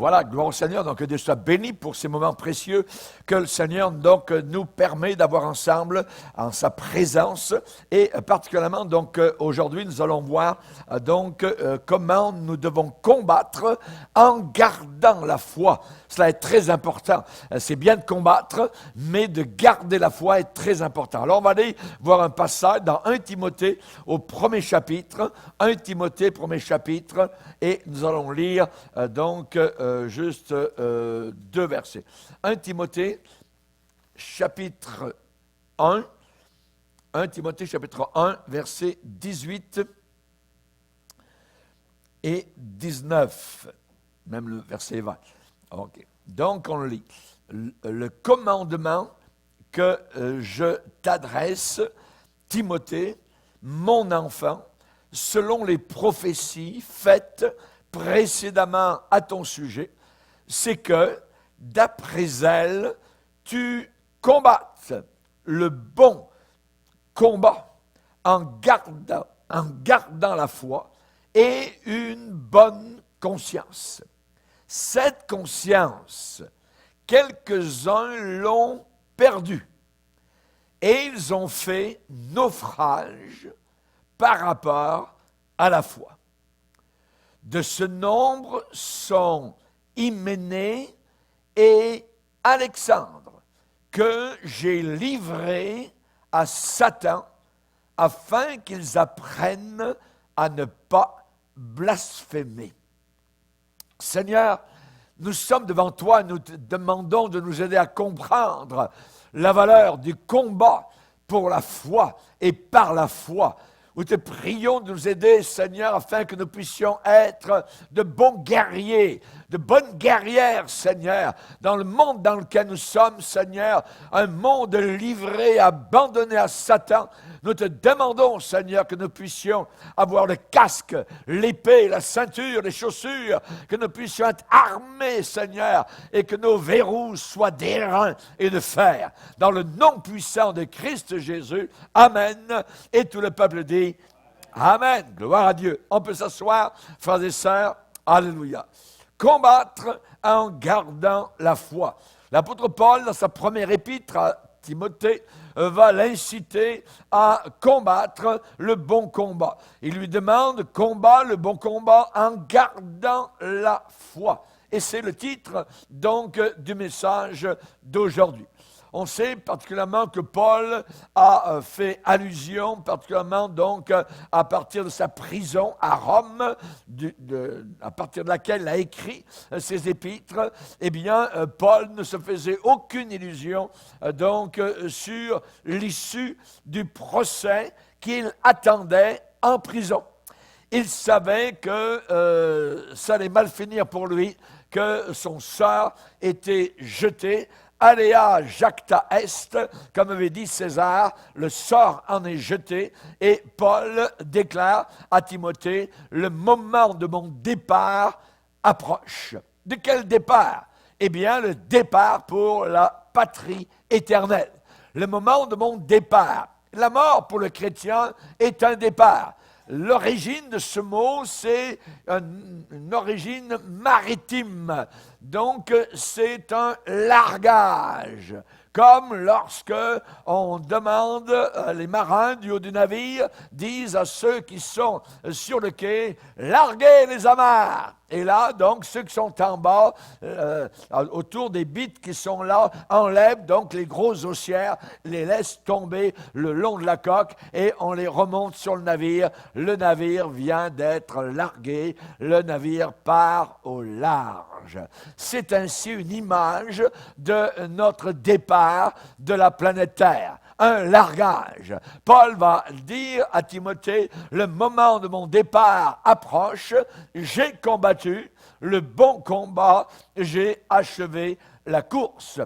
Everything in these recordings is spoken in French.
Voilà, gloire au Seigneur, donc que Dieu soit béni pour ces moments précieux que le Seigneur donc nous permet d'avoir ensemble en sa présence et particulièrement donc aujourd'hui nous allons voir comment nous devons combattre en gardant la foi. Cela est très important. C'est bien de combattre, mais de garder la foi est très important. Alors on va aller voir un passage dans 1 Timothée au premier chapitre, 1 Timothée premier chapitre, et nous allons lire juste deux versets. 1 Timothée chapitre 1, 1 Timothée chapitre 1, versets 18 et 19, même le verset 20. Okay. Donc, on lit. Le commandement que je t'adresse, Timothée, mon enfant, selon les prophéties faites précédemment à ton sujet, c'est que, d'après elles, tu combattes le bon combat en gardant la foi et une bonne conscience. Cette conscience, quelques-uns l'ont perdue et ils ont fait naufrage par rapport à la foi. De ce nombre sont Hyménée et Alexandre, que j'ai livrés à Satan afin qu'ils apprennent à ne pas blasphémer. Seigneur, nous sommes devant toi et nous te demandons de nous aider à comprendre la valeur du combat pour la foi et par la foi. Nous te prions de nous aider, Seigneur, afin que nous puissions être de bons guerriers, de bonnes guerrières, Seigneur, dans le monde dans lequel nous sommes, Seigneur, un monde livré, abandonné à Satan. Nous te demandons, Seigneur, que nous puissions avoir le casque, l'épée, la ceinture, les chaussures, que nous puissions être armés, Seigneur, et que nos verrous soient d'airain et de fer. Dans le nom puissant de Christ Jésus, Amen. Et tout le peuple dit Amen. Gloire à Dieu. On peut s'asseoir, frères et sœurs. Alléluia. Combattre en gardant la foi. L'apôtre Paul, dans sa première épître à Timothée, va l'inciter à combattre le bon combat. Il lui demande « Combat le bon combat en gardant la foi ». Et c'est le titre donc du message d'aujourd'hui. On sait particulièrement que Paul a fait allusion, particulièrement donc à partir de sa prison à Rome, à partir de laquelle il a écrit ses épîtres. Eh bien, Paul ne se faisait aucune illusion sur l'issue du procès qu'il attendait en prison. Il savait que ça allait mal finir pour lui, que son sort était jeté. Alea jacta est, comme avait dit César, le sort en est jeté. Et Paul déclare à Timothée, le moment de mon départ approche. De quel départ? Eh bien, le départ pour la patrie éternelle. Le moment de mon départ. La mort pour le chrétien est un départ. L'origine de ce mot, c'est une origine maritime. Donc, c'est un largage. Comme lorsque on demande, les marins du haut du navire disent à ceux qui sont sur le quai, larguez les amarres. Et là, donc, ceux qui sont en bas, autour des bites qui sont là, enlèvent donc les gros haussières, les laissent tomber le long de la coque et on les remonte sur le navire. Le navire vient d'être largué, le navire part au large. C'est ainsi une image de notre départ de la planète Terre. Un largage. Paul va dire à Timothée, le moment de mon départ approche, j'ai combattu le bon combat, j'ai achevé la course.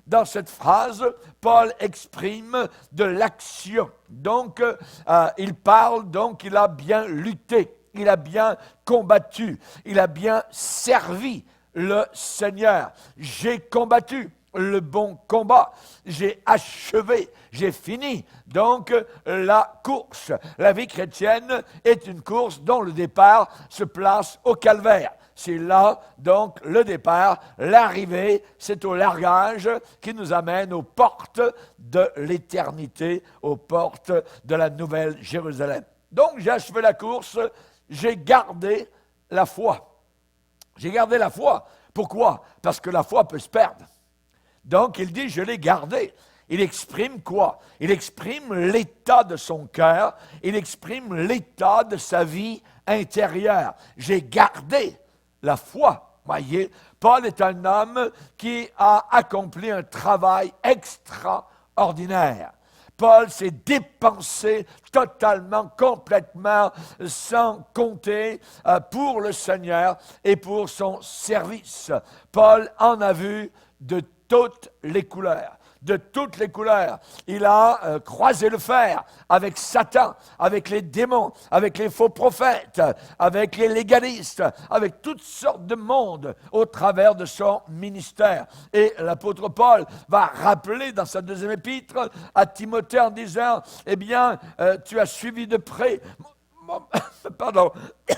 Dans cette phrase, Paul exprime de l'action. Donc, il parle, donc il a bien lutté, il a bien combattu, il a bien servi le Seigneur. J'ai combattu le bon combat, j'ai achevé, j'ai fini. Donc, la course. La vie chrétienne est une course dont le départ se place au calvaire. c'est là, donc, le départ, l'arrivée, c'est au largage qui nous amène aux portes de l'éternité, aux portes de la Nouvelle Jérusalem. Donc, j'ai achevé la course, j'ai gardé la foi. J'ai gardé la foi. Pourquoi? Parce que la foi peut se perdre. Donc, il dit, je l'ai gardée. Il exprime quoi? Il exprime l'état de son cœur, il exprime l'état de sa vie intérieure. J'ai gardé la foi. Voyez, Paul est un homme qui a accompli un travail extraordinaire. Paul s'est dépensé totalement, complètement, sans compter pour le Seigneur et pour son service. Paul en a vu de toutes les couleurs. De toutes les couleurs. Il a croisé le fer avec Satan, avec les démons, avec les faux prophètes, avec les légalistes, avec toutes sortes de monde au travers de son ministère. Et l'apôtre Paul va rappeler dans sa deuxième épître à Timothée en disant, eh bien, tu as suivi de près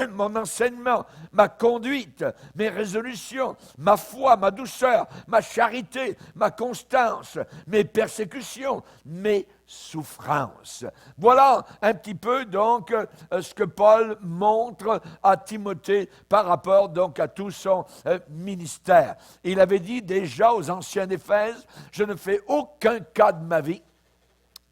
mon enseignement, ma conduite, mes résolutions, ma foi, ma douceur, ma charité, ma constance, mes persécutions, mes souffrances. Voilà un petit peu donc ce que Paul montre à Timothée par rapport donc à tout son ministère. Il avait dit déjà aux anciens d'Éphèse, je ne fais aucun cas de ma vie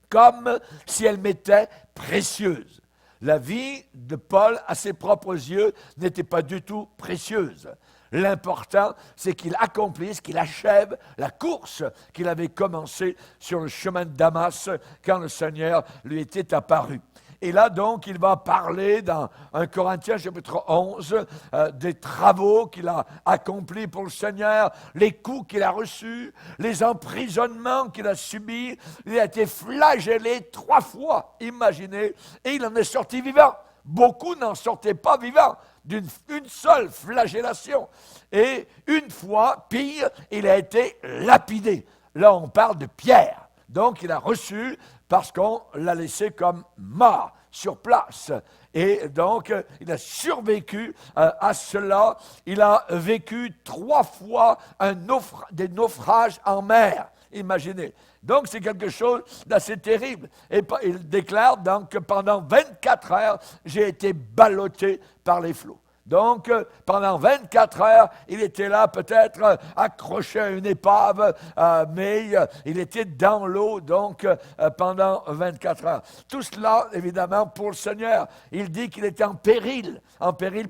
comme si elle m'était précieuse. La vie de Paul, à ses propres yeux, n'était pas du tout précieuse. L'important, c'est qu'il accomplisse, qu'il achève la course qu'il avait commencée sur le chemin de Damas quand le Seigneur lui était apparu. Et là, donc, il va parler dans 1 Corinthiens, chapitre 11, des travaux qu'il a accomplis pour le Seigneur, les coups qu'il a reçus, les emprisonnements qu'il a subis. Il a été flagellé 3 fois, imaginez, et il en est sorti vivant. Beaucoup n'en sortaient pas vivants d'une seule flagellation. Et une fois, pire, il a été lapidé. Là, on parle de Pierre. Donc, il a reçu parce qu'on l'a laissé comme mort sur place. Et donc, il a survécu à cela. Il a vécu 3 fois des naufrages en mer. Imaginez. Donc, c'est quelque chose d'assez terrible. Et il déclare donc que pendant 24 heures, j'ai été ballotté par les flots. Donc, pendant 24 heures, il était là peut-être accroché à une épave, mais il était dans l'eau, donc, pendant 24 heures. Tout cela, évidemment, pour le Seigneur. Il dit qu'il était en péril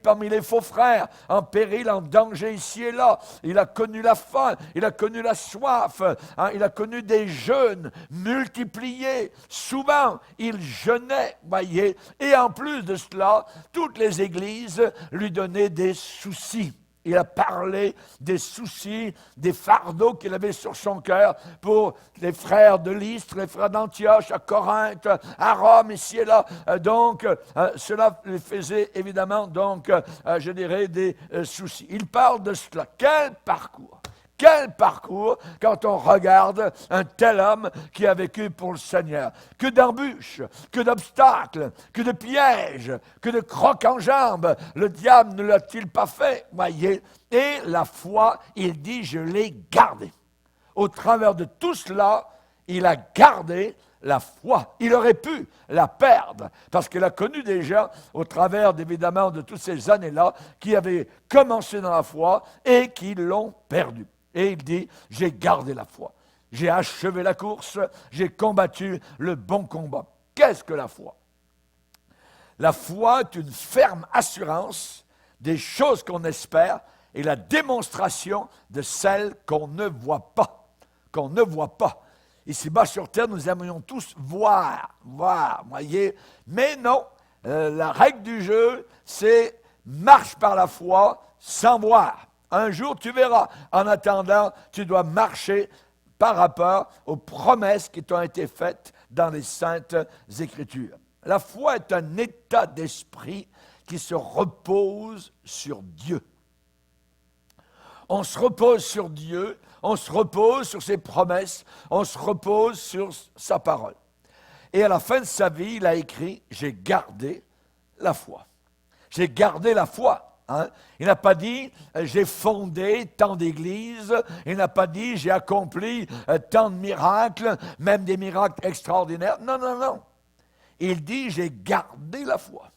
parmi les faux frères, en péril, en danger ici et là. Il a connu la faim, il a connu la soif, hein, il a connu des jeûnes multipliés. Souvent, il jeûnait, voyez. Et en plus de cela, toutes les églises lui donner des soucis. Il a parlé des soucis, des fardeaux qu'il avait sur son cœur pour les frères de Lystre, les frères d'Antioche, à Corinthe, à Rome, ici et là. Donc, cela lui faisait évidemment, donc, je dirais, des soucis. Il parle de cela. Quel parcours! Quel parcours quand on regarde un tel homme qui a vécu pour le Seigneur. Que d'embûches, que d'obstacles, que de pièges, que de crocs en jambes. Le diable ne l'a-t-il pas fait, voyez? Et la foi, il dit, je l'ai gardée. Au travers de tout cela, il a gardé la foi. Il aurait pu la perdre, parce qu'il a connu des gens, au travers évidemment de toutes ces années-là, qui avaient commencé dans la foi et qui l'ont perdue. Et il dit, j'ai gardé la foi. J'ai achevé la course, j'ai combattu le bon combat. Qu'est-ce que la foi? La foi est une ferme assurance des choses qu'on espère et la démonstration de celles qu'on ne voit pas. Qu'on ne voit pas. Ici-bas sur terre, nous aimerions tous voir, voyez. Mais non, la règle du jeu, c'est marche par la foi sans voir. Un jour, tu verras. En attendant, tu dois marcher par rapport aux promesses qui t'ont été faites dans les Saintes Écritures. La foi est un état d'esprit qui se repose sur Dieu. On se repose sur Dieu, on se repose sur ses promesses, on se repose sur sa parole. Et à la fin de sa vie, il a écrit « J'ai gardé la foi ». J'ai gardé la foi. Hein? Il n'a pas dit j'ai fondé tant d'églises, il n'a pas dit j'ai accompli tant de miracles, même des miracles extraordinaires. Non, non, non. Il dit j'ai gardé la foi.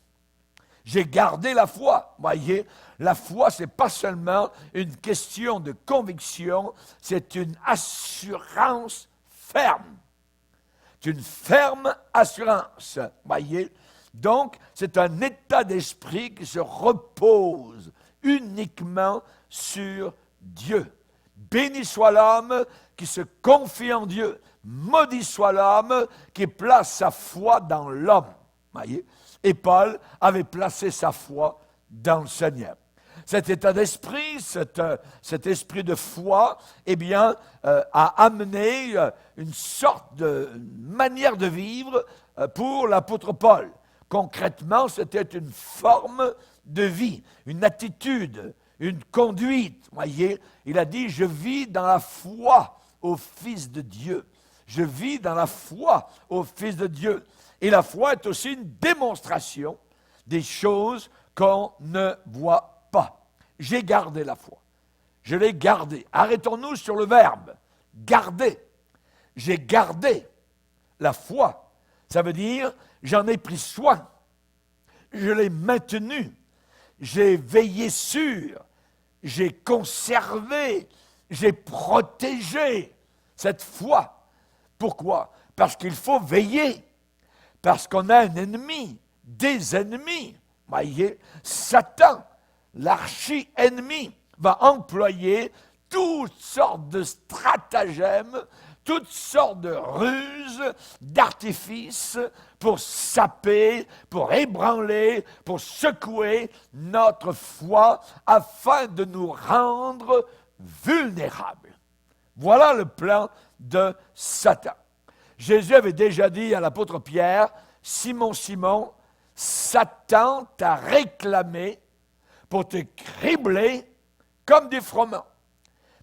J'ai gardé la foi. Voyez, la foi, ce n'est pas seulement une question de conviction, c'est une assurance ferme. C'est une ferme assurance. Voyez, donc c'est un état d'esprit qui se repose uniquement sur Dieu. Béni soit l'homme qui se confie en Dieu. Maudit soit l'homme qui place sa foi dans l'homme. Voyez? Et Paul avait placé sa foi dans le Seigneur. Cet état d'esprit, cet esprit de foi, eh bien, a amené une sorte de manière de vivre pour l'apôtre Paul. Concrètement, c'était une forme de vie, une attitude, une conduite. Voyez, il a dit, je vis dans la foi au Fils de Dieu. Je vis dans la foi au Fils de Dieu. Et la foi est aussi une démonstration des choses qu'on ne voit pas. J'ai gardé la foi. Je l'ai gardée. Arrêtons-nous sur le verbe « garder ». J'ai gardé la foi. Ça veut dire, j'en ai pris soin. Je l'ai maintenue. J'ai veillé sur. J'ai conservé. J'ai protégé cette foi. Pourquoi? Parce qu'il faut veiller. Parce qu'on a un ennemi, des ennemis. Voyez, Satan, l'archi-ennemi, va employer toutes sortes de stratagèmes, toutes sortes de ruses, d'artifices pour saper, pour ébranler, pour secouer notre foi afin de nous rendre vulnérables. Voilà le plan de Satan. Jésus avait déjà dit à l'apôtre Pierre, « Simon, Simon, Satan t'a réclamé pour te cribler comme des froment.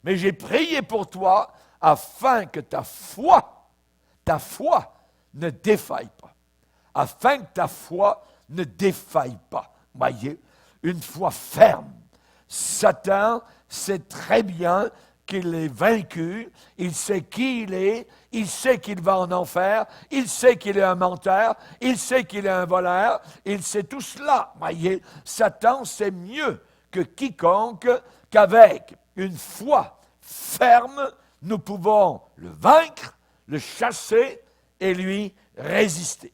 Mais j'ai prié pour toi afin que ta foi ne défaille pas. Afin que ta foi ne défaille pas. » Voyez, une foi ferme. Satan sait très bien qu'il est vaincu, il sait qui il est, il sait qu'il va en enfer, il sait qu'il est un menteur, il sait qu'il est un voleur, il sait tout cela. Voyez, Satan sait mieux que quiconque qu'avec une foi ferme, nous pouvons le vaincre, le chasser et lui résister.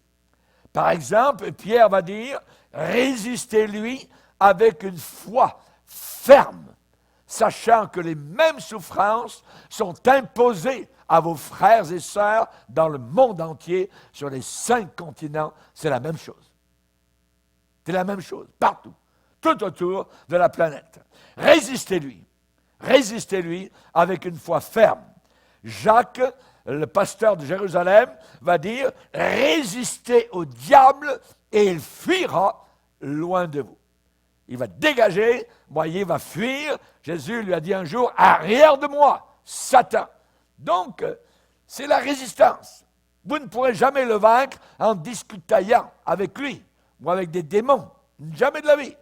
Par exemple, Pierre va dire, résistez-lui avec une foi ferme, sachant que les mêmes souffrances sont imposées à vos frères et sœurs dans le monde entier, sur les 5 continents, c'est la même chose. C'est la même chose, partout, tout autour de la planète. Résistez-lui avec une foi ferme. Jacques, le pasteur de Jérusalem, va dire, résistez au diable et il fuira loin de vous. Il va dégager, voyez, il va fuir. Jésus lui a dit un jour, arrière de moi, Satan. Donc, c'est la résistance. Vous ne pourrez jamais le vaincre en discutaillant avec lui ou avec des démons. Jamais de la vie.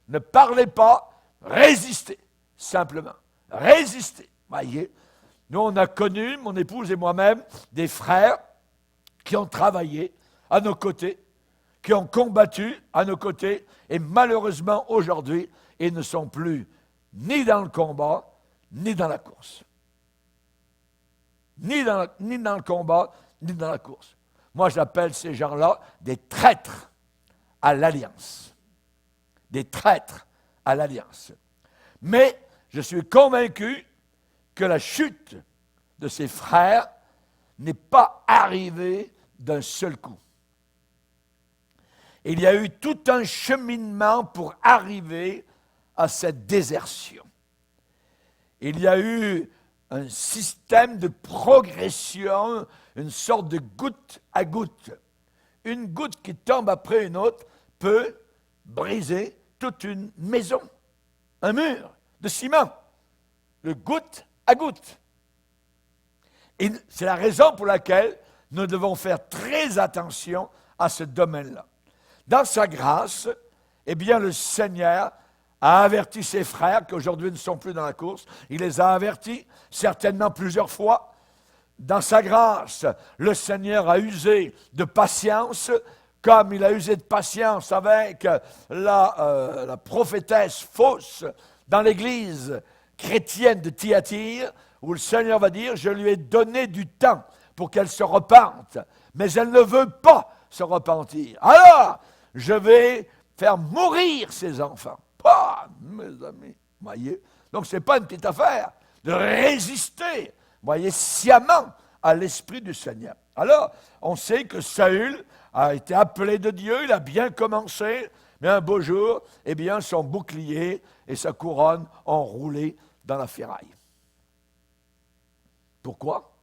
Ne parlez pas, résistez, simplement. Résistez, voyez. Nous, on a connu, mon épouse et moi-même, des frères qui ont travaillé à nos côtés, qui ont combattu à nos côtés, et malheureusement, aujourd'hui, ils ne sont plus ni dans le combat, ni dans la course. Ni dans le combat, ni dans la course. Moi, j'appelle ces gens-là des traîtres à l'alliance. Des traîtres à l'alliance. Mais je suis convaincu que la chute de ces frères n'est pas arrivée d'un seul coup. Il y a eu tout un cheminement pour arriver à cette désertion. Il y a eu un système de progression, une sorte de goutte à goutte. Une goutte qui tombe après une autre peut briser toute une maison, un mur de ciment, de goutte à goutte. Et c'est la raison pour laquelle nous devons faire très attention à ce domaine-là. Dans sa grâce, eh bien, le Seigneur a averti ses frères, qui aujourd'hui ne sont plus dans la course. Il les a avertis, certainement plusieurs fois. Dans sa grâce, le Seigneur a usé de patience, comme il a usé de patience avec la prophétesse fausse dans l'église chrétienne de Thyatire, où le Seigneur va dire, je lui ai donné du temps pour qu'elle se repente, mais elle ne veut pas se repentir. Alors, je vais faire mourir ses enfants. Ah, mes amis, voyez. Donc, ce n'est pas une petite affaire de résister, voyez, sciemment à l'Esprit du Seigneur. Alors, on sait que Saül a été appelé de Dieu, il a bien commencé, mais un beau jour, eh bien, son bouclier et sa couronne ont roulé dans la ferraille. Pourquoi?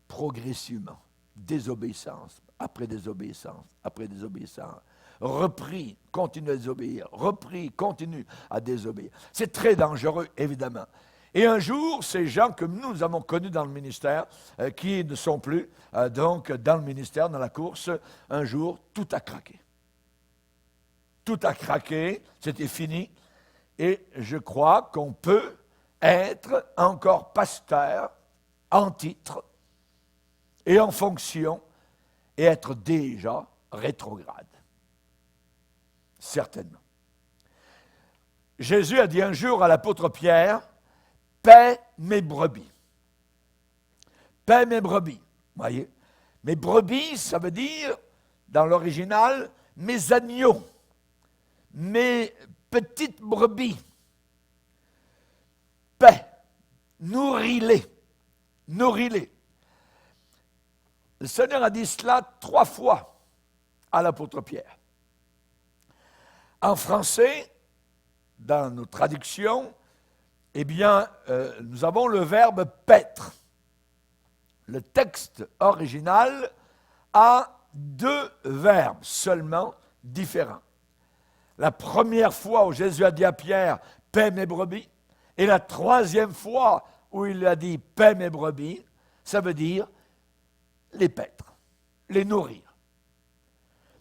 Progressivement, désobéissance, après désobéissance, après désobéissance. Repris, continue à désobéir, repris, continue à désobéir. C'est très dangereux, évidemment. Et un jour, ces gens que nous avons connus dans le ministère, qui ne sont plus donc dans le ministère, dans la course, un jour, tout a craqué. Tout a craqué, c'était fini. Et je crois qu'on peut être encore pasteur en titre et en fonction et être déjà rétrograde. Certainement. Jésus a dit un jour à l'apôtre Pierre, « Paie mes brebis. » Paie mes brebis. Voyez? Mes brebis, ça veut dire, dans l'original, mes agneaux, mes petites brebis. Paie, nourris-les, nourris-les. Le Seigneur a dit cela 3 fois à l'apôtre Pierre. En français, dans nos traductions, eh bien, nous avons le verbe paître. Le texte original a 2 verbes seulement différents. La première fois où Jésus a dit à Pierre, « Paie mes brebis », et la 3e fois où il a dit « Paie mes brebis », ça veut dire les paître, les nourrir.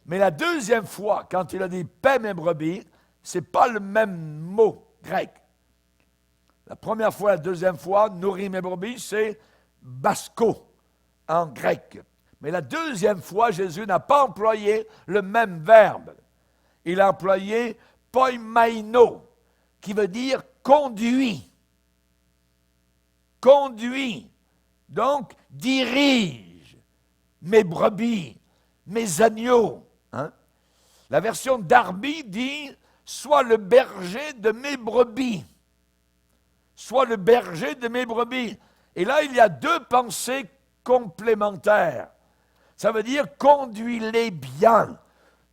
Mais la 2e fois, quand il a dit « paie mes brebis », ce n'est pas le même mot grec. La première fois, la 2e fois, « nourrir mes brebis », c'est « basko » en grec. Mais la 2e fois, Jésus n'a pas employé le même verbe. Il a employé « poimaino », qui veut dire « conduit ». Conduit. Donc, dirige mes brebis, mes agneaux. Hein? La version Darby dit « sois le berger de mes brebis ». Sois le berger de mes brebis. Et là, il y a 2 pensées complémentaires. Ça veut dire « conduis-les bien,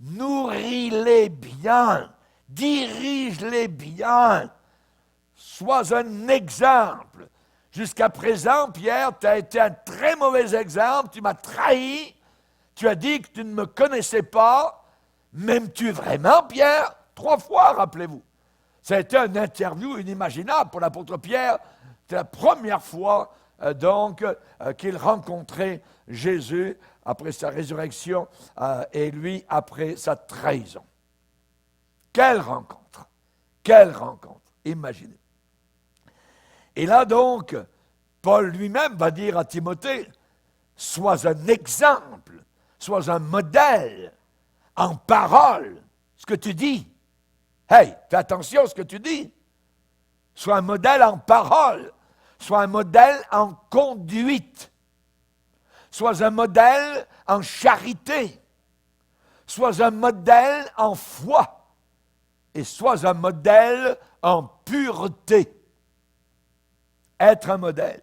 nourris-les bien, dirige-les bien, sois un exemple ». Jusqu'à présent, Pierre, tu as été un très mauvais exemple, tu m'as trahi, tu as dit que tu ne me connaissais pas, m'aimes-tu vraiment, Pierre? 3 fois, rappelez-vous. Ça a été une interview inimaginable pour l'apôtre Pierre. C'était la première fois, qu'il rencontrait Jésus après sa résurrection et lui après sa trahison. Quelle rencontre! Quelle rencontre! Imaginez. Et là donc, Paul lui-même va dire à Timothée, sois un exemple, sois un modèle en parole, ce que tu dis. Hey, fais attention à ce que tu dis. Sois un modèle en parole, sois un modèle en conduite, sois un modèle en charité, sois un modèle en foi et sois un modèle en pureté. Être un modèle.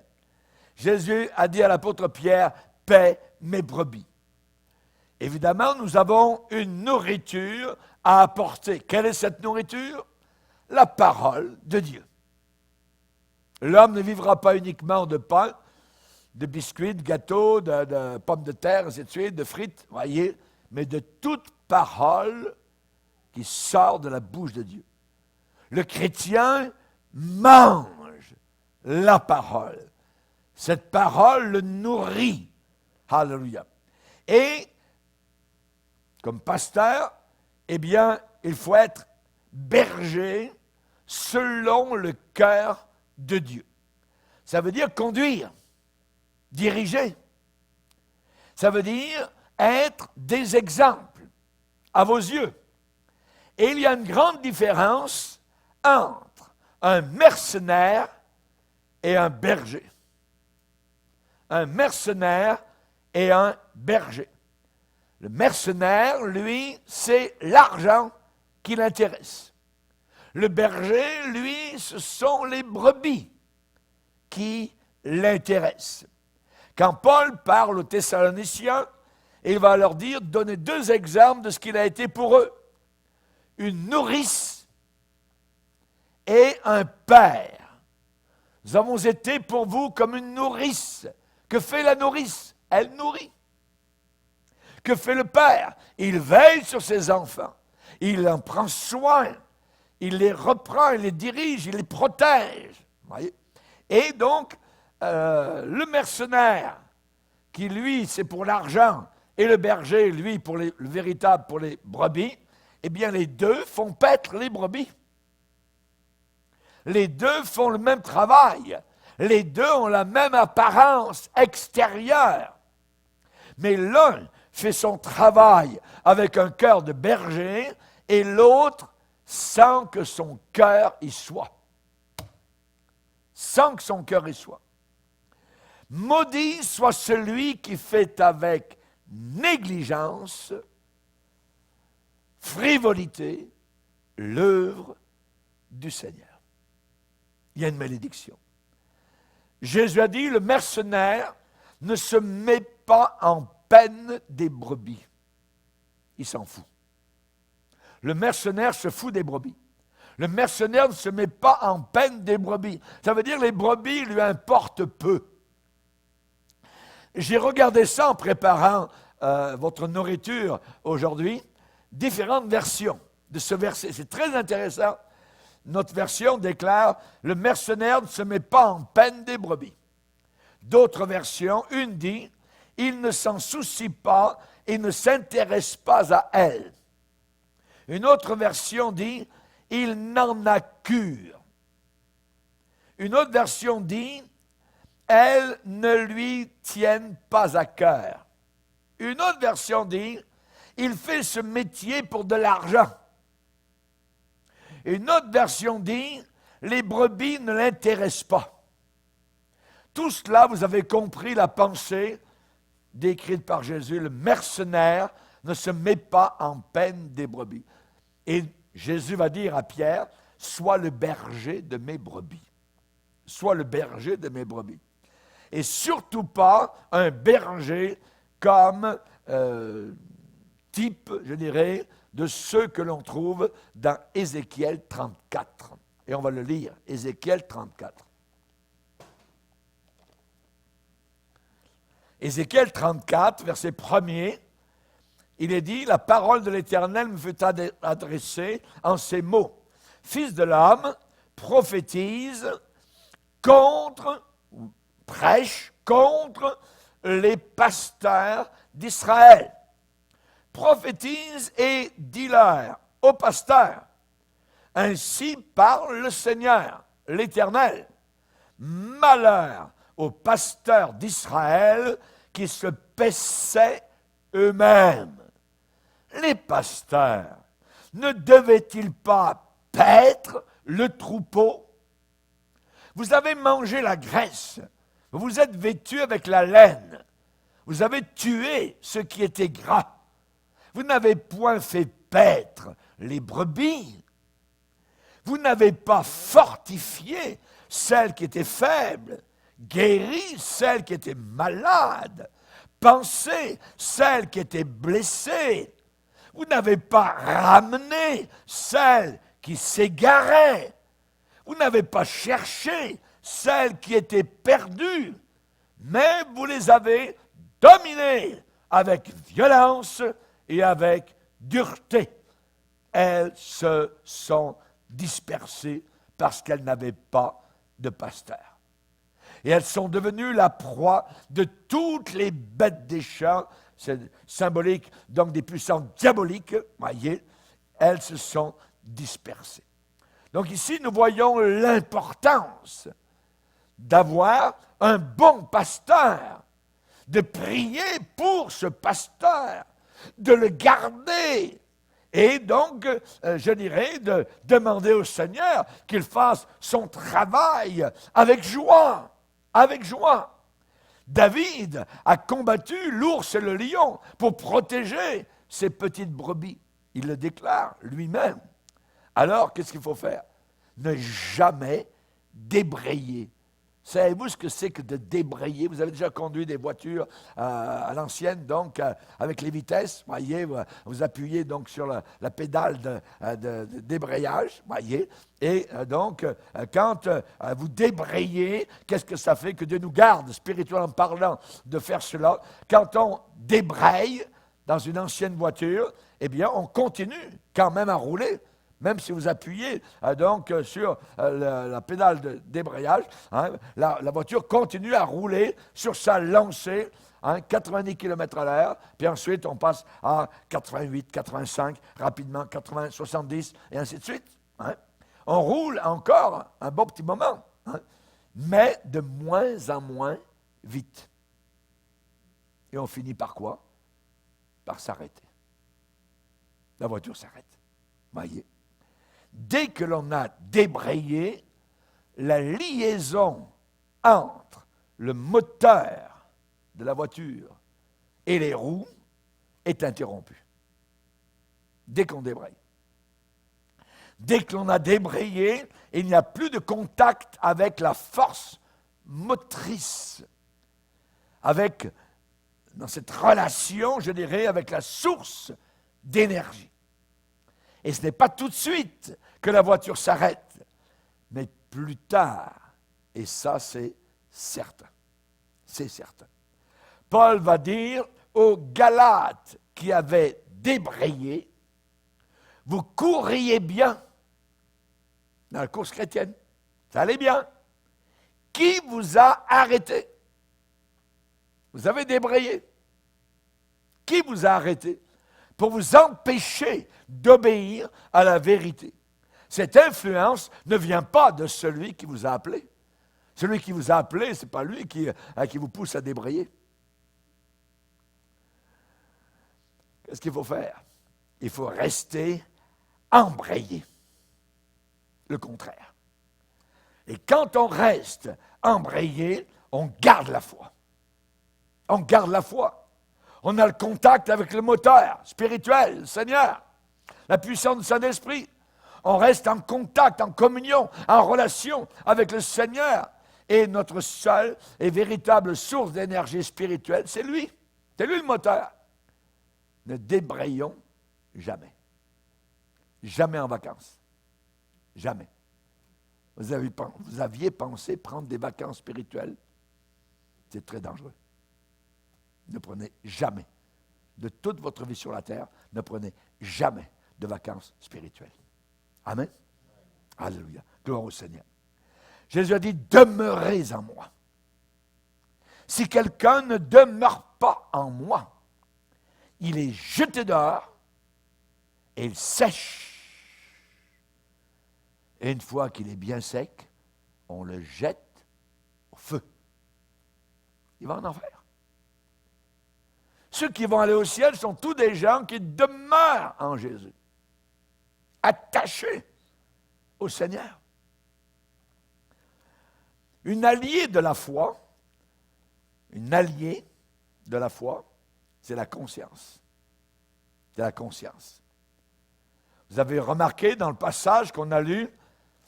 Jésus a dit à l'apôtre Pierre, « Paie mes brebis ». Évidemment, nous avons une nourriture à apporter. Quelle est cette nourriture? La parole de Dieu. L'homme ne vivra pas uniquement de pain, de biscuits, de gâteaux, de pommes de terre, ainsi de suite, de frites, voyez, mais de toute parole qui sort de la bouche de Dieu. Le chrétien mange la parole. Cette parole le nourrit. Alléluia. Et, comme pasteur, eh bien, il faut être berger selon le cœur de Dieu. Ça veut dire conduire, diriger. Ça veut dire être des exemples à vos yeux. Et il y a une grande différence entre un mercenaire et un berger. Un mercenaire et un berger. Le mercenaire, lui, c'est l'argent qui l'intéresse. Le berger, lui, ce sont les brebis qui l'intéressent. Quand Paul parle aux Thessaloniciens, il va leur dire, donner deux exemples de ce qu'il a été pour eux. Une nourrice et un père. Nous avons été pour vous comme une nourrice. Que fait la nourrice? Elle nourrit. Que fait le père? Il veille sur ses enfants. Il en prend soin. Il les reprend, il les dirige, il les protège. Vous voyez? Et donc, le mercenaire, qui lui, c'est pour l'argent, et le berger, lui, le véritable, pour les brebis, eh bien, les deux font paître les brebis. Les deux font le même travail. Les deux ont la même apparence extérieure. Mais l'un fait son travail avec un cœur de berger et l'autre sans que son cœur y soit. Sans que son cœur y soit. Maudit soit celui qui fait avec négligence, frivolité, l'œuvre du Seigneur. Il y a une malédiction. Jésus a dit, le mercenaire ne se met pas en peine des brebis. Il s'en fout. Le mercenaire se fout des brebis. Le mercenaire ne se met pas en peine des brebis. Ça veut dire que les brebis lui importent peu. J'ai regardé ça en préparant votre nourriture aujourd'hui, différentes versions de ce verset. C'est très intéressant. Notre version déclare « Le mercenaire ne se met pas en peine des brebis ». D'autres versions, une dit « Il ne s'en soucie pas et ne s'intéresse pas à elle ». Une autre version dit « Il n'en a cure ». Une autre version dit « Elles ne lui tiennent pas à cœur ». Une autre version dit « Il fait ce métier pour de l'argent ». Une autre version dit « Les brebis ne l'intéressent pas ». Tout cela, vous avez compris la pensée décrite par Jésus. Le mercenaire ne se met pas en peine des brebis. Et Jésus va dire à Pierre « Sois le berger de mes brebis. Sois le berger de mes brebis. » Et surtout pas un berger comme type, je dirais, de ceux que l'on trouve dans Ézéchiel 34. Et on va le lire, Ézéchiel 34. Ézéchiel 34, verset 1er, il est dit, « La parole de l'Éternel me fut adressée en ces mots. Fils de l'homme, prophétise contre, ou prêche contre les pasteurs d'Israël. Prophétise et dis-leur aux pasteurs, ainsi parle le Seigneur, l'Éternel. Malheur aux pasteurs d'Israël qui se paissaient eux-mêmes. Les pasteurs ne devaient-ils pas paître le troupeau? Vous avez mangé la graisse, vous vous êtes vêtus avec la laine, vous avez tué ce qui était gras. Vous n'avez point fait paître les brebis. Vous n'avez pas fortifié celles qui étaient faibles, guéri celles qui étaient malades, pansé celles qui étaient blessées. Vous n'avez pas ramené celles qui s'égaraient. Vous n'avez pas cherché celles qui étaient perdues, mais vous les avez dominées avec violence et avec dureté. Elles se sont dispersées parce qu'elles n'avaient pas de pasteur. Et elles sont devenues la proie de toutes les bêtes des champs, c'est symbolique donc des puissances diaboliques, voyez, elles se sont dispersées. Donc ici, nous voyons l'importance d'avoir un bon pasteur, de prier pour ce pasteur, de le garder. Et donc, je dirais, de demander au Seigneur qu'il fasse son travail avec joie, avec joie. David a combattu l'ours et le lion pour protéger ses petites brebis. Il le déclare lui-même. Alors, qu'est-ce qu'il faut faire? Ne jamais débrayer. Savez-vous ce que c'est que de débrayer? Vous avez déjà conduit des voitures à l'ancienne, donc avec les vitesses, voyez, vous appuyez donc sur la pédale de débrayage, voyez, et donc quand vous débrayez, qu'est-ce que ça fait? Que Dieu nous garde, spirituellement parlant, de faire cela. Quand on débraye dans une ancienne voiture, eh bien, on continue quand même à rouler. Même si vous appuyez donc sur la pédale de débrayage, hein, la voiture continue à rouler sur sa lancée, 90 km/h, puis ensuite on passe à 88, 85, rapidement 80, 70, et ainsi de suite. Hein. On roule encore un bon petit moment, mais de moins en moins vite. Et on finit par quoi? Par s'arrêter. La voiture s'arrête. Voyez. Dès que l'on a débrayé, la liaison entre le moteur de la voiture et les roues est interrompue. Dès qu'on débraye. Dès que l'on a débrayé, il n'y a plus de contact avec la force motrice, dans cette relation, je dirais, avec la source d'énergie. Et ce n'est pas tout de suite que la voiture s'arrête, mais plus tard. Et ça, c'est certain. C'est certain. Paul va dire aux Galates qui avaient débrayé, vous courriez bien dans la course chrétienne. Ça allait bien. Qui vous a arrêté? Vous avez débrayé. Qui vous a arrêté? Pour vous empêcher d'obéir à la vérité. Cette influence ne vient pas de celui qui vous a appelé. Celui qui vous a appelé, ce n'est pas lui qui vous pousse à débrayer. Qu'est-ce qu'il faut faire? Il faut rester embrayé. Le contraire. Et quand on reste embrayé, on garde la foi. On garde la foi. On a le contact avec le moteur spirituel, le Seigneur, la puissance du Saint-Esprit. On reste en contact, en communion, en relation avec le Seigneur. Et notre seule et véritable source d'énergie spirituelle, c'est lui. C'est lui le moteur. Ne débrayons jamais. Jamais en vacances. Jamais. Vous aviez pensé prendre des vacances spirituelles? C'est très dangereux. Ne prenez jamais, de toute votre vie sur la terre, ne prenez jamais de vacances spirituelles. Amen. Alléluia. Gloire au Seigneur. Jésus a dit, demeurez en moi. Si quelqu'un ne demeure pas en moi, il est jeté dehors et il sèche. Et une fois qu'il est bien sec, on le jette au feu. Il va en enfer. Ceux qui vont aller au ciel sont tous des gens qui demeurent en Jésus, attachés au Seigneur. Une alliée de la foi, c'est la conscience. C'est la conscience. Vous avez remarqué dans le passage qu'on a lu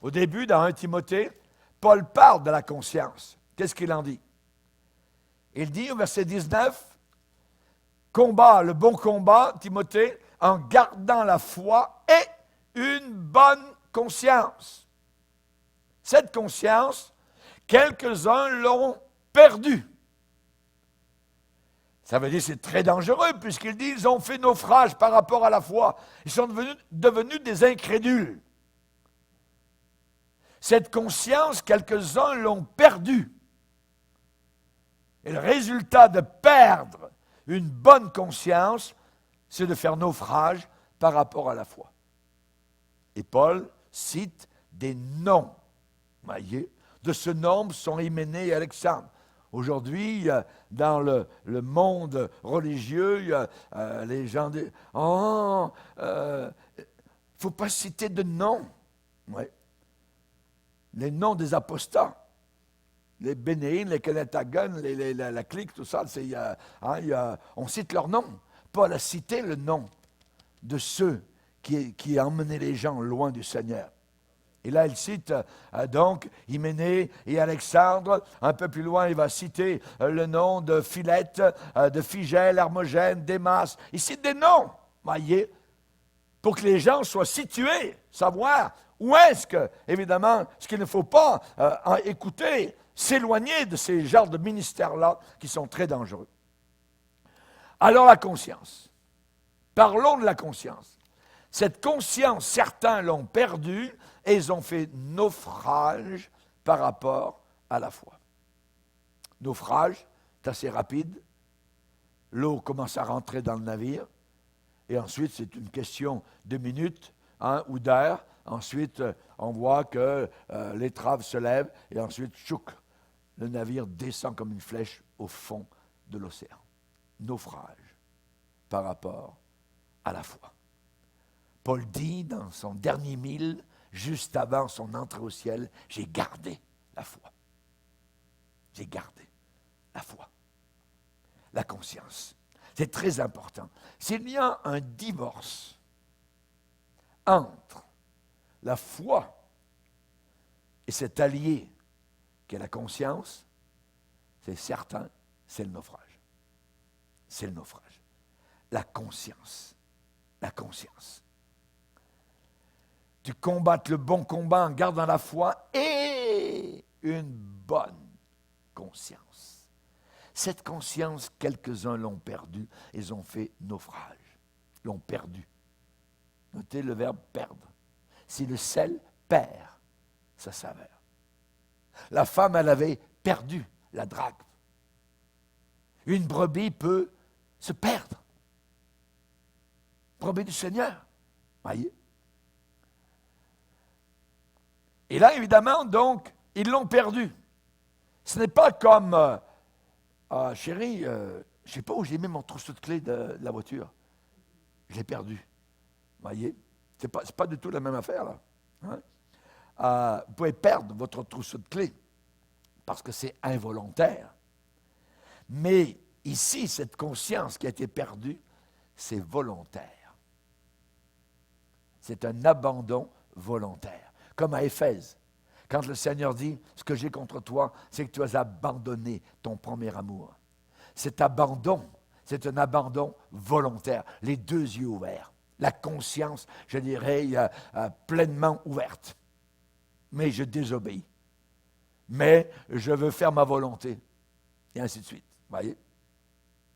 au début dans 1 Timothée, Paul parle de la conscience. Qu'est-ce qu'il en dit? Il dit au verset 19, combat, le bon combat, Timothée, en gardant la foi et une bonne conscience. Cette conscience, quelques-uns l'ont perdue. Ça veut dire que c'est très dangereux, puisqu'il dit qu'ils ont fait naufrage par rapport à la foi. Ils sont devenus des incrédules. Cette conscience, quelques-uns l'ont perdue. Et le résultat de perdre une bonne conscience, c'est de faire naufrage par rapport à la foi. Et Paul cite des noms. Voyez, de ce nombre sont Hyménée et Alexandre. Aujourd'hui, dans le monde religieux, les gens disent « Oh, il ne faut pas citer de noms. » Ouais. Les noms des apostats. Les Bénéines, les Kenetagon, la clique, tout ça, on cite leur nom. Paul a cité le nom de ceux qui emmenaient les gens loin du Seigneur. Et là, il cite donc Hyménée et Alexandre. Un peu plus loin, il va citer le nom de Philette, de Phygèle, Hermogène, Démas. Il cite des noms, voyez, pour que les gens soient situés, savoir où est-ce que, évidemment, ce qu'il ne faut pas écouter, s'éloigner de ces genres de ministères-là qui sont très dangereux. Alors la conscience. Parlons de la conscience. Cette conscience, certains l'ont perdue et ils ont fait naufrage par rapport à la foi. Naufrage, c'est assez rapide. L'eau commence à rentrer dans le navire et ensuite c'est une question de minutes ou d'heures. Ensuite, on voit que l'étrave se lève et ensuite, tchouk, le navire descend comme une flèche au fond de l'océan. Naufrage par rapport à la foi. Paul dit dans son dernier mille, juste avant son entrée au ciel, j'ai gardé la foi. J'ai gardé la foi. La conscience. C'est très important. S'il y a un divorce entre la foi et cet allié qu'est la conscience, c'est certain, c'est le naufrage. C'est le naufrage. La conscience. La conscience. Tu combattes le bon combat en gardant la foi et une bonne conscience. Cette conscience, quelques-uns l'ont perdue, ils ont fait naufrage, l'ont perdue. Notez le verbe perdre. Si le sel perd sa saveur. La femme, elle avait perdu la drachme. Une brebis peut se perdre. Brebis du Seigneur. Voyez? Et là, évidemment, donc, ils l'ont perdu. Ce n'est pas comme, chérie, je ne sais pas où j'ai mis mon trousseau de clés de la voiture. Je l'ai perdu. Voyez? Ce n'est pas du tout la même affaire, là. Hein? Vous pouvez perdre votre trousseau de clés parce que c'est involontaire. Mais ici, cette conscience qui a été perdue, c'est volontaire. C'est un abandon volontaire. Comme à Éphèse, quand le Seigneur dit « Ce que j'ai contre toi, c'est que tu as abandonné ton premier amour. » Cet abandon, c'est un abandon volontaire, les deux yeux ouverts. La conscience, je dirais, pleinement ouverte. Mais je désobéis. Mais je veux faire ma volonté. Et ainsi de suite. Vous voyez?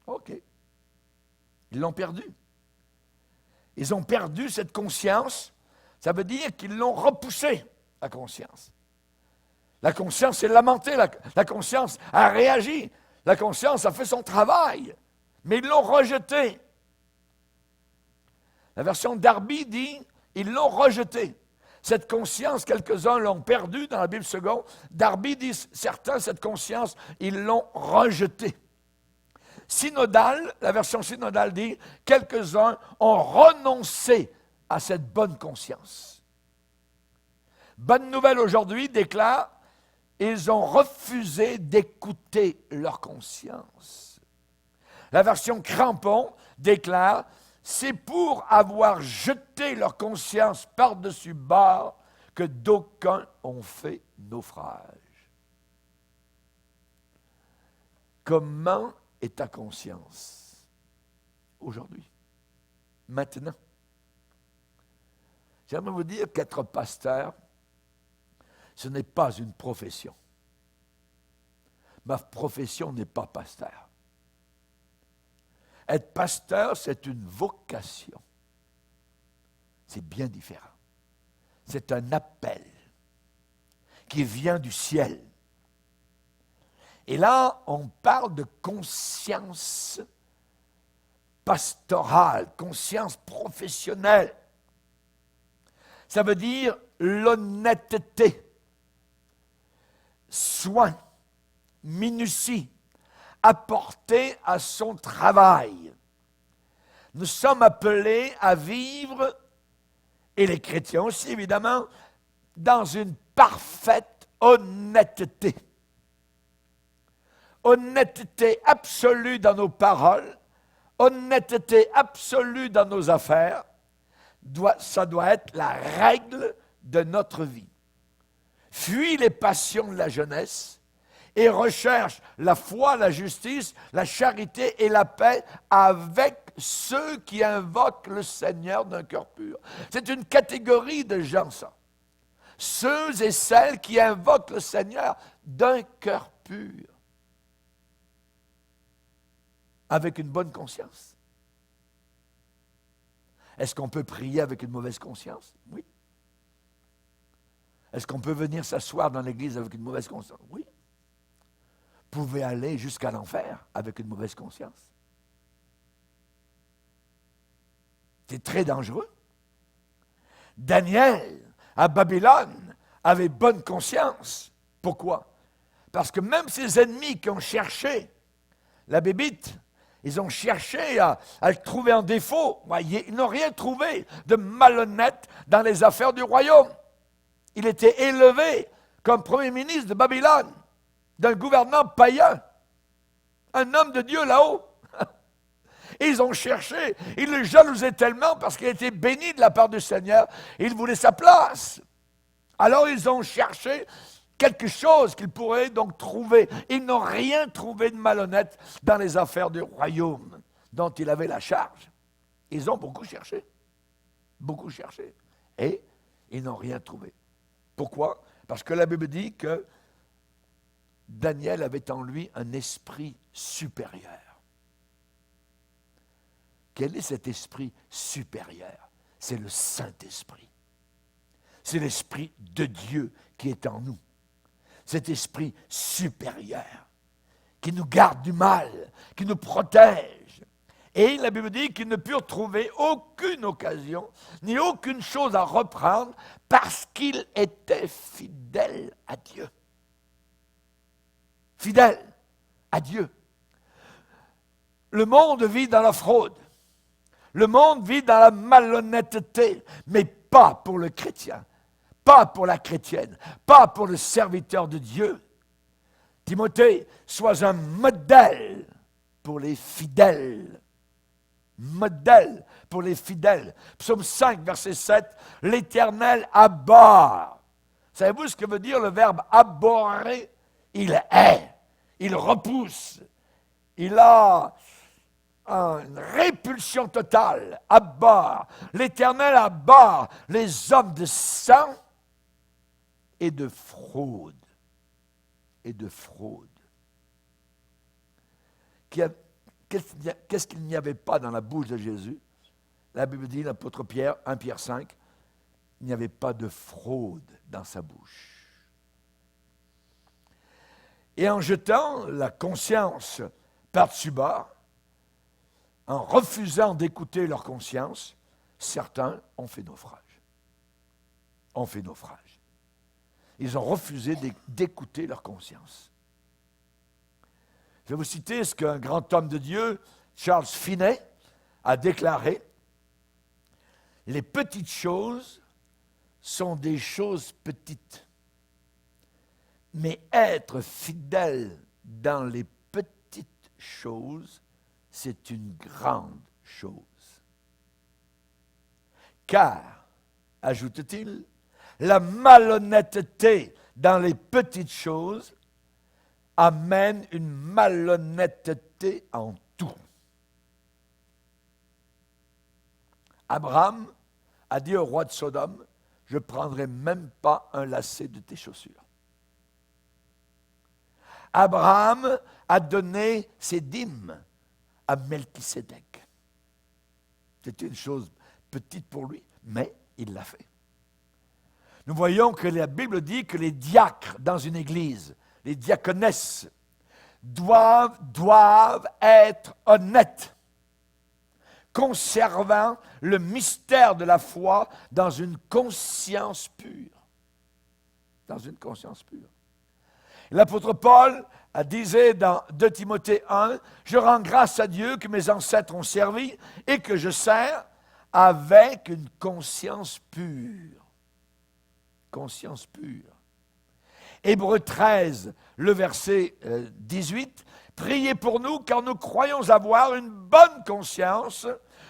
OK. Ils l'ont perdu. Ils ont perdu cette conscience. Ça veut dire qu'ils l'ont repoussée, la conscience. La conscience s'est lamentée, la conscience a réagi, la conscience a fait son travail, mais ils l'ont rejetée. La version Darby dit, ils l'ont rejetée. Cette conscience, quelques-uns l'ont perdue dans la Bible seconde. Darby dit, certains, cette conscience, ils l'ont rejetée. Synodale, la version synodale dit, quelques-uns ont renoncé à cette bonne conscience. Bonne nouvelle aujourd'hui déclare, ils ont refusé d'écouter leur conscience. La version Crampon déclare, c'est pour avoir jeté leur conscience par-dessus bord que d'aucuns ont fait naufrage. Comment est ta conscience aujourd'hui, maintenant? J'aimerais vous dire qu'être pasteur, ce n'est pas une profession. Ma profession n'est pas pasteur. Être pasteur, c'est une vocation. C'est bien différent. C'est un appel qui vient du ciel. Et là, on parle de conscience pastorale, conscience professionnelle. ça veut dire l'honnêteté, soin, minutie, apportée à son travail. Nous sommes appelés à vivre, et les chrétiens aussi évidemment, dans une parfaite honnêteté. Honnêteté absolue dans nos paroles, honnêteté absolue dans nos affaires, ça doit être la règle de notre vie. Fuis les passions de la jeunesse et recherche la foi, la justice, la charité et la paix avec ceux qui invoquent le Seigneur d'un cœur pur. C'est une catégorie de gens, ça. Ceux et celles qui invoquent le Seigneur d'un cœur pur. Avec une bonne conscience. Est-ce qu'on peut prier avec une mauvaise conscience? Oui. Est-ce qu'on peut venir s'asseoir dans l'église avec une mauvaise conscience? Oui. Vous pouvez aller jusqu'à l'enfer avec une mauvaise conscience. C'est très dangereux. Daniel, à Babylone, avait bonne conscience. Pourquoi? Parce que même ses ennemis qui ont cherché la bébite, ils ont cherché à le trouver en défaut. Ils n'ont rien trouvé de malhonnête dans les affaires du royaume. Il était élevé comme premier ministre de Babylone, d'un gouvernement païen. Un homme de Dieu là-haut. Et ils ont cherché. Ils le jalousaient tellement parce qu'il était béni de la part du Seigneur. Ils voulaient sa place. Alors ils ont cherché quelque chose qu'ils pourraient donc trouver. Ils n'ont rien trouvé de malhonnête dans les affaires du royaume dont il avait la charge. Ils ont beaucoup cherché. Beaucoup cherché. Et ils n'ont rien trouvé. Pourquoi? Parce que la Bible dit que Daniel avait en lui un esprit supérieur. Quel est cet esprit supérieur? C'est le Saint-Esprit. C'est l'Esprit de Dieu qui est en nous. Cet esprit supérieur qui nous garde du mal, qui nous protège. Et la Bible dit qu'ils ne purent trouver aucune occasion, ni aucune chose à reprendre, parce qu'ils étaient fidèles à Dieu. Fidèles à Dieu. Le monde vit dans la fraude. Le monde vit dans la malhonnêteté, mais pas pour le chrétien, pas pour la chrétienne, pas pour le serviteur de Dieu. Timothée, sois un modèle pour les fidèles. Modèle pour les fidèles. Psaume 5, verset 7, l'Éternel abhorre. Savez-vous ce que veut dire le verbe abhorrer? Il hait, il repousse, il a une répulsion totale, abhorre. L'Éternel abhorre les hommes de sang et de fraude. Et de fraude. Qu'est-ce qu'il n'y avait pas dans la bouche de Jésus? La Bible dit, l'apôtre Pierre, 1 Pierre 5, il n'y avait pas de fraude dans sa bouche. Et en jetant la conscience par-dessus bord, en refusant d'écouter leur conscience, certains ont fait naufrage. Ont fait naufrage. Ils ont refusé d'écouter leur conscience. Je vais vous citer ce qu'un grand homme de Dieu, Charles Finney, a déclaré. Les petites choses sont des choses petites. Mais être fidèle dans les petites choses, c'est une grande chose. Car, ajoute-t-il, la malhonnêteté dans les petites choses amène une malhonnêteté en tout. Abraham a dit au roi de Sodome, je ne prendrai même pas un lacet de tes chaussures. Abraham a donné ses dîmes à Melchisédek. C'était une chose petite pour lui, mais il l'a fait. Nous voyons que la Bible dit que les diacres dans une église, les diaconesses, doivent être honnêtes, conservant le mystère de la foi dans une conscience pure. Dans une conscience pure. L'apôtre Paul disait dans 2 Timothée 1, « Je rends grâce à Dieu que mes ancêtres ont servi et que je sers avec une conscience pure. » Conscience pure. Hébreux 13, le verset 18, « Priez pour nous car nous croyons avoir une bonne conscience,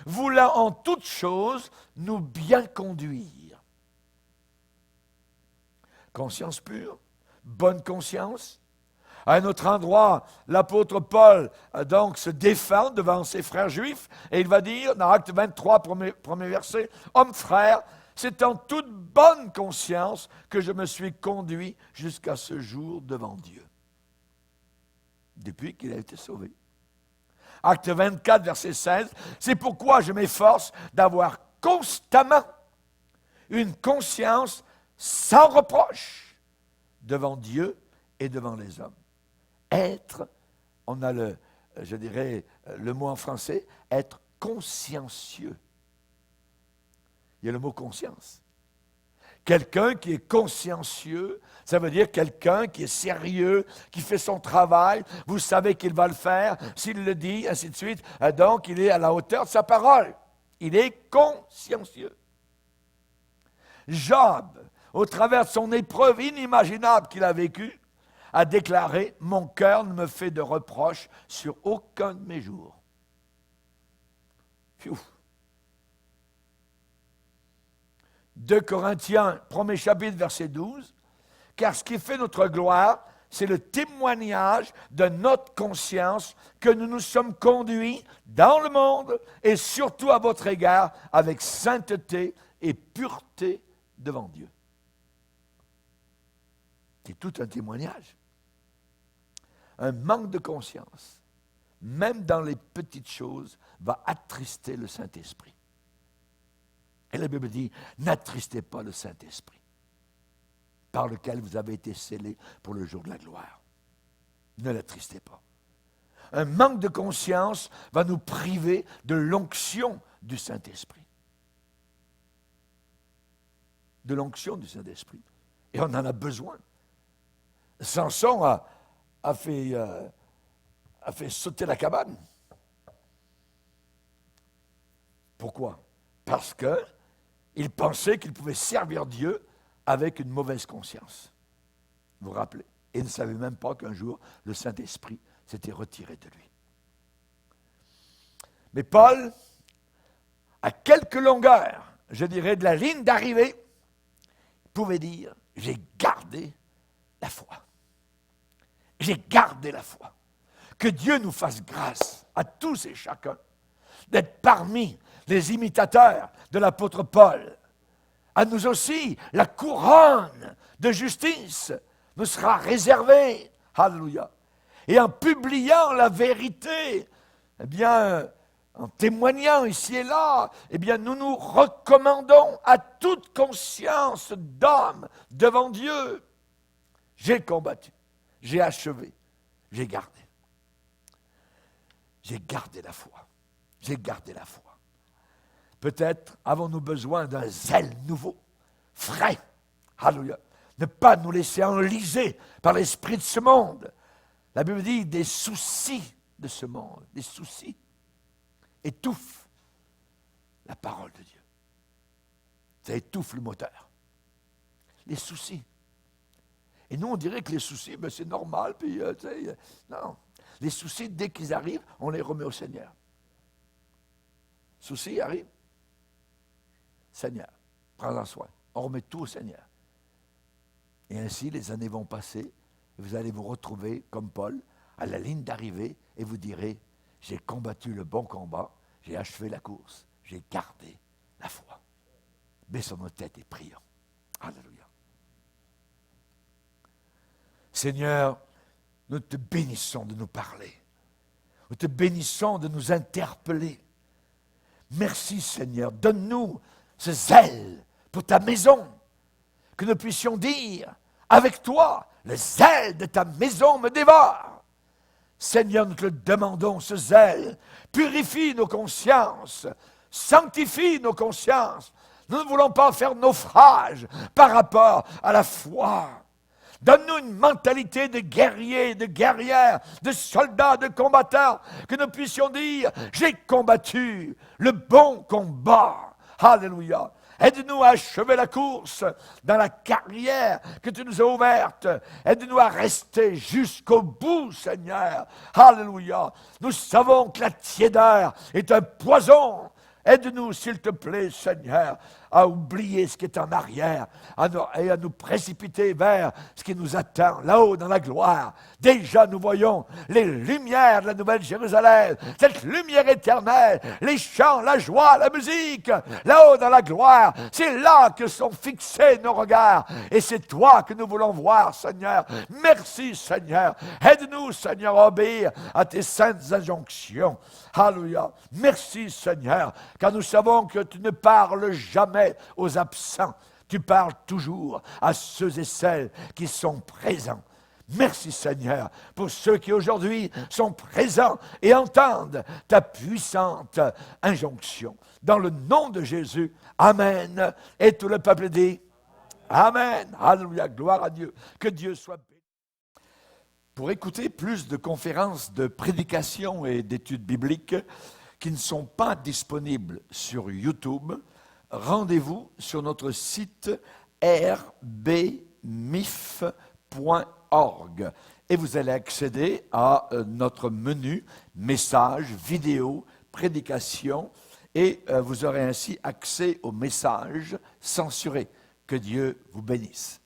voulant en toutes choses nous bien conduire. » Conscience pure, bonne conscience. À un autre endroit, l'apôtre Paul donc se défend devant ses frères juifs et il va dire, dans Acte 23, premier verset, « Hommes frères, c'est en toute bonne conscience que je me suis conduit jusqu'à ce jour devant Dieu. » Depuis qu'il a été sauvé. Acte 24, verset 16, « C'est pourquoi je m'efforce d'avoir constamment une conscience sans reproche devant Dieu et devant les hommes. » Être, on a le mot en français, être consciencieux. Il y a le mot conscience. Quelqu'un qui est consciencieux, ça veut dire quelqu'un qui est sérieux, qui fait son travail, vous savez qu'il va le faire, s'il le dit, ainsi de suite, donc il est à la hauteur de sa parole. Il est consciencieux. Job, au travers de son épreuve inimaginable qu'il a vécue, a déclaré « Mon cœur ne me fait de reproche sur aucun de mes jours. » Pfiou. 2 Corinthiens, 1er chapitre, verset 12, « Car ce qui fait notre gloire, c'est le témoignage de notre conscience que nous nous sommes conduits dans le monde et surtout à votre égard avec sainteté et pureté devant Dieu. » C'est tout un témoignage. Un manque de conscience, même dans les petites choses, va attrister le Saint-Esprit. Et la Bible dit, n'attristez pas le Saint-Esprit, par lequel vous avez été scellés pour le jour de la gloire. Ne l'attristez pas. Un manque de conscience va nous priver de l'onction du Saint-Esprit. De l'onction du Saint-Esprit. Et on en a besoin. Samson a fait sauter la cabane. Pourquoi? Parce qu'il pensait qu'il pouvait servir Dieu avec une mauvaise conscience. Vous vous rappelez? Et il ne savait même pas qu'un jour, le Saint-Esprit s'était retiré de lui. Mais Paul, à quelques longueurs, je dirais, de la ligne d'arrivée, pouvait dire, j'ai gardé la foi. J'ai gardé la foi. Que Dieu nous fasse grâce à tous et chacun d'être parmi les imitateurs de l'apôtre Paul. À nous aussi, la couronne de justice nous sera réservée. Alléluia. Et en publiant la vérité, eh bien, en témoignant ici et là, eh bien, nous nous recommandons à toute conscience d'homme devant Dieu. J'ai combattu, j'ai achevé, j'ai gardé. J'ai gardé la foi. J'ai gardé la foi. Peut-être avons-nous besoin d'un zèle nouveau, frais. Alléluia. Ne pas nous laisser enliser par l'esprit de ce monde. La Bible dit des soucis de ce monde, des soucis étouffent la parole de Dieu. Ça étouffe le moteur. Les soucis. Et nous, on dirait que les soucis, ben, c'est normal. Puis, non. Les soucis, dès qu'ils arrivent, on les remet au Seigneur. Soucis arrivent. Seigneur, prends-en soin. On remet tout au Seigneur. Et ainsi, les années vont passer. Et vous allez vous retrouver, comme Paul, à la ligne d'arrivée et vous direz, j'ai combattu le bon combat, j'ai achevé la course, j'ai gardé la foi. Baissons nos têtes et prions. Alléluia. Seigneur, nous te bénissons de nous parler. Nous te bénissons de nous interpeller. Merci Seigneur, donne-nous ce zèle pour ta maison, que nous puissions dire, avec toi, le zèle de ta maison me dévore. Seigneur, nous te le demandons, ce zèle. Purifie nos consciences, sanctifie nos consciences. Nous ne voulons pas faire naufrage par rapport à la foi. Donne-nous une mentalité de guerrier, de guerrière, de soldat, de combattant, que nous puissions dire, j'ai combattu le bon combat. Alléluia. Aide-nous à achever la course dans la carrière que tu nous as ouverte. Aide-nous à rester jusqu'au bout, Seigneur. Alléluia. Nous savons que la tiédeur est un poison. Aide-nous, s'il te plaît, Seigneur, à oublier ce qui est en arrière et à nous précipiter vers ce qui nous attend, là-haut dans la gloire. Déjà, nous voyons les lumières de la Nouvelle Jérusalem, cette lumière éternelle, les chants, la joie, la musique, là-haut dans la gloire. C'est là que sont fixés nos regards. Et c'est toi que nous voulons voir, Seigneur. Merci, Seigneur. Aide-nous, Seigneur, à obéir à tes saintes injonctions. Alléluia. Merci, Seigneur, car nous savons que tu ne parles jamais aux absents. Tu parles toujours à ceux et celles qui sont présents. Merci, Seigneur, pour ceux qui aujourd'hui sont présents et entendent ta puissante injonction. Dans le nom de Jésus, Amen. Et tout le peuple dit Amen. Alléluia, gloire à Dieu. Que Dieu soit béni. Pour écouter plus de conférences de prédication et d'études bibliques qui ne sont pas disponibles sur YouTube, rendez-vous sur notre site rbmif.org et vous allez accéder à notre menu messages, vidéos, prédications et vous aurez ainsi accès aux messages censurés. Que Dieu vous bénisse.